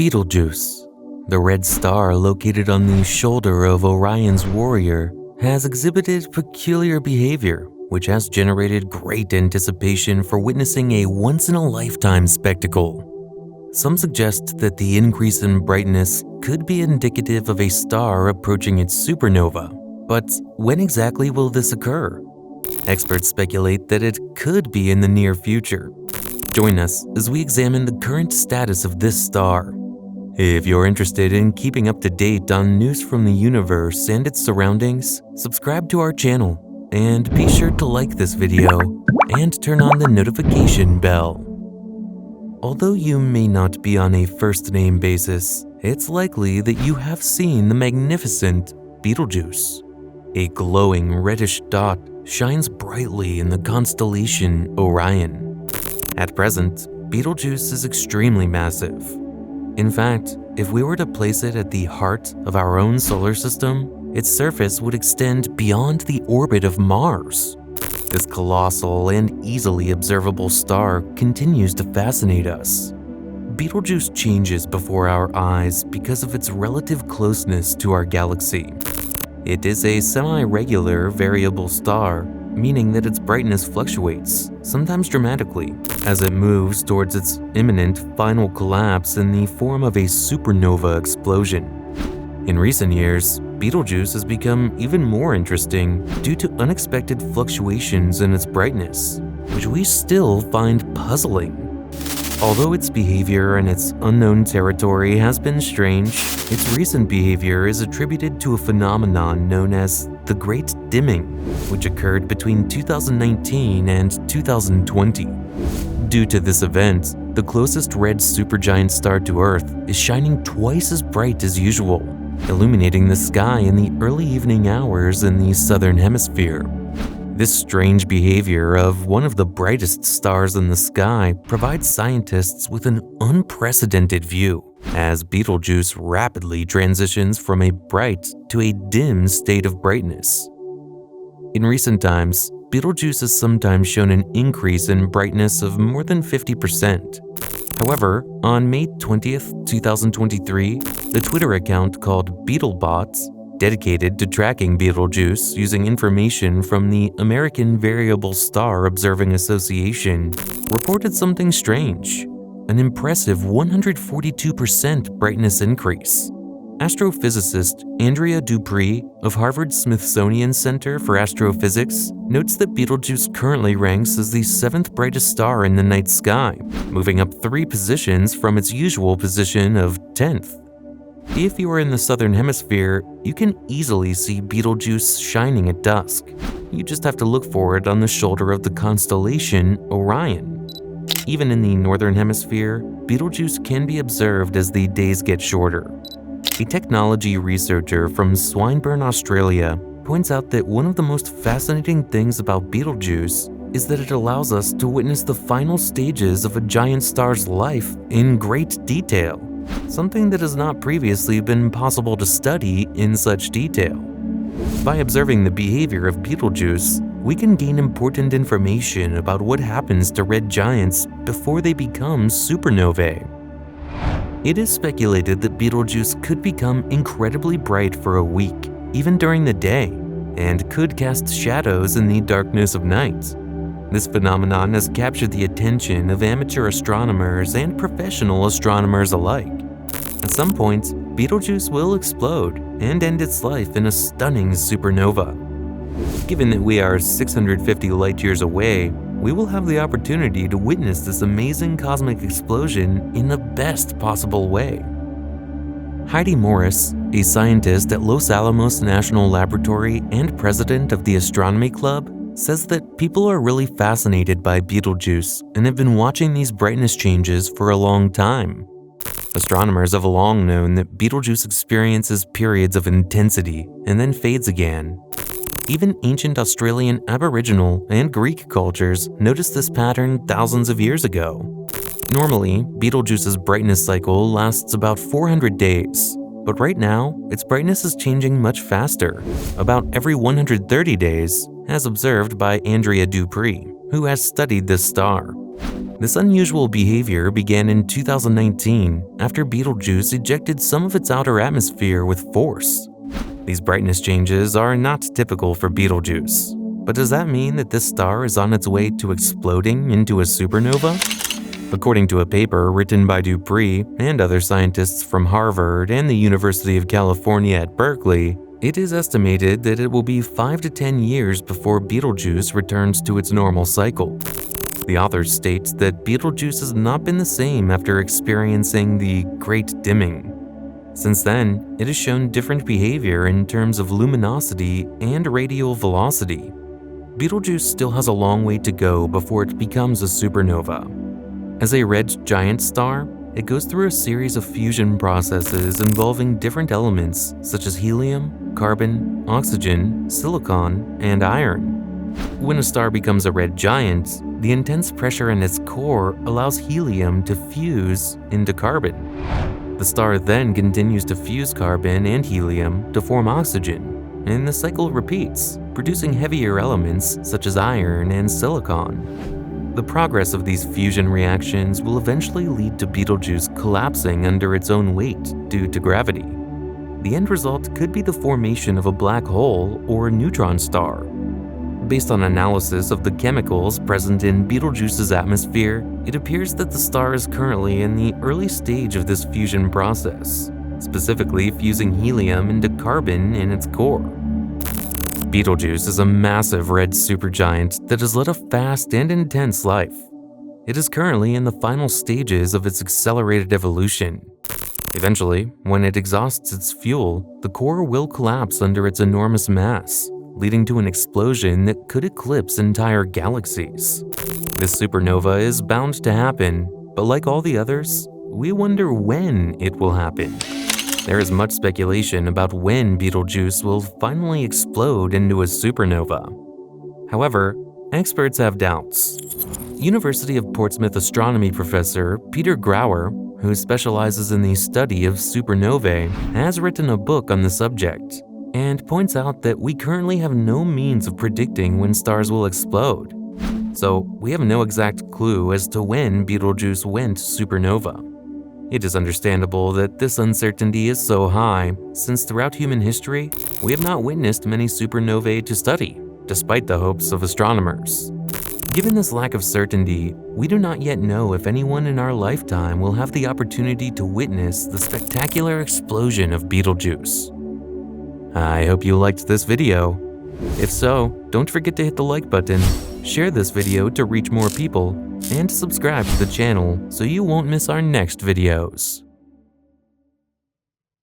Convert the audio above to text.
Betelgeuse, the red star located on the shoulder of Orion's warrior, has exhibited peculiar behavior, which has generated great anticipation for witnessing a once-in-a-lifetime spectacle. Some suggest that the increase in brightness could be indicative of a star approaching its supernova, but when exactly will this occur? Experts speculate that it could be in the near future. Join us as we examine the current status of this star. If you're interested in keeping up to date on news from the universe and its surroundings, subscribe to our channel and be sure to like this video and turn on the notification bell. Although you may not be on a first-name basis, it's likely that you have seen the magnificent Betelgeuse. A glowing reddish dot shines brightly in the constellation Orion. At present, Betelgeuse is extremely massive. In fact, if we were to place it at the heart of our own solar system, its surface would extend beyond the orbit of Mars. This colossal and easily observable star continues to fascinate us. Betelgeuse changes before our eyes because of its relative closeness to our galaxy. It is a semi-regular variable star, meaning that its brightness fluctuates, sometimes dramatically, as it moves towards its imminent final collapse in the form of a supernova explosion. In recent years, Betelgeuse has become even more interesting due to unexpected fluctuations in its brightness, which we still find puzzling. Although its behavior in its unknown territory has been strange, its recent behavior is attributed to a phenomenon known as the Great Dimming, which occurred between 2019 and 2020. Due to this event, the closest red supergiant star to Earth is shining twice as bright as usual, illuminating the sky in the early evening hours in the southern hemisphere. This strange behavior of one of the brightest stars in the sky provides scientists with an unprecedented view, as Betelgeuse rapidly transitions from a bright to a dim state of brightness. In recent times, Betelgeuse has sometimes shown an increase in brightness of more than 50%. However, on May 20th, 2023, the Twitter account called BetelBots, dedicated to tracking Betelgeuse using information from the American Variable Star Observing Association, reported something strange: an impressive 142% brightness increase. Astrophysicist Andrea Dupree of Harvard's Smithsonian Center for Astrophysics notes that Betelgeuse currently ranks as the 7th brightest star in the night sky, moving up 3 positions from its usual position of 10th. If you are in the southern hemisphere, you can easily see Betelgeuse shining at dusk. You just have to look for it on the shoulder of the constellation Orion. Even in the northern hemisphere, Betelgeuse can be observed as the days get shorter. A technology researcher from Swinburne, Australia, points out that one of the most fascinating things about Betelgeuse is that it allows us to witness the final stages of a giant star's life in great detail, something that has not previously been possible to study in such detail. By observing the behavior of Betelgeuse, we can gain important information about what happens to red giants before they become supernovae. It is speculated that Betelgeuse could become incredibly bright for a week, even during the day, and could cast shadows in the darkness of night. This phenomenon has captured the attention of amateur astronomers and professional astronomers alike. At some point, Betelgeuse will explode and end its life in a stunning supernova. Given that we are 650 light-years away, we will have the opportunity to witness this amazing cosmic explosion in the best possible way. Heidi Morris, a scientist at Los Alamos National Laboratory and president of the Astronomy Club, says that people are really fascinated by Betelgeuse and have been watching these brightness changes for a long time. Astronomers have long known that Betelgeuse experiences periods of intensity and then fades again. Even ancient Australian Aboriginal and Greek cultures noticed this pattern thousands of years ago. Normally, Betelgeuse's brightness cycle lasts about 400 days, but right now, its brightness is changing much faster, about every 130 days, as observed by Andrea Dupree, who has studied this star. This unusual behavior began in 2019 after Betelgeuse ejected some of its outer atmosphere with force. These brightness changes are not typical for Betelgeuse, but does that mean that this star is on its way to exploding into a supernova? According to a paper written by Dupree and other scientists from Harvard and the University of California at Berkeley, it is estimated that it will be 5 to 10 years before Betelgeuse returns to its normal cycle. The author states that Betelgeuse has not been the same after experiencing the Great Dimming. Since then, it has shown different behavior in terms of luminosity and radial velocity. Betelgeuse still has a long way to go before it becomes a supernova. As a red giant star, it goes through a series of fusion processes involving different elements such as helium, carbon, oxygen, silicon, and iron. When a star becomes a red giant, the intense pressure in its core allows helium to fuse into carbon. The star then continues to fuse carbon and helium to form oxygen, and the cycle repeats, producing heavier elements such as iron and silicon. The progress of these fusion reactions will eventually lead to Betelgeuse collapsing under its own weight due to gravity. The end result could be the formation of a black hole or a neutron star. Based on analysis of the chemicals present in Betelgeuse's atmosphere, it appears that the star is currently in the early stage of this fusion process, specifically fusing helium into carbon in its core. Betelgeuse is a massive red supergiant that has led a fast and intense life. It is currently in the final stages of its accelerated evolution. Eventually, when it exhausts its fuel, the core will collapse under its enormous mass, leading to an explosion that could eclipse entire galaxies. This supernova is bound to happen, but like all the others, we wonder when it will happen. There is much speculation about when Betelgeuse will finally explode into a supernova. However, experts have doubts. University of Portsmouth astronomy professor Peter Grauer, who specializes in the study of supernovae, has written a book on the subject and points out that we currently have no means of predicting when stars will explode. So we have no exact clue as to when Betelgeuse went supernova. It is understandable that this uncertainty is so high, since throughout human history, we have not witnessed many supernovae to study, despite the hopes of astronomers. Given this lack of certainty, we do not yet know if anyone in our lifetime will have the opportunity to witness the spectacular explosion of Betelgeuse. I hope you liked this video. If so, don't forget to hit the like button, share this video to reach more people, and subscribe to the channel so you won't miss our next videos.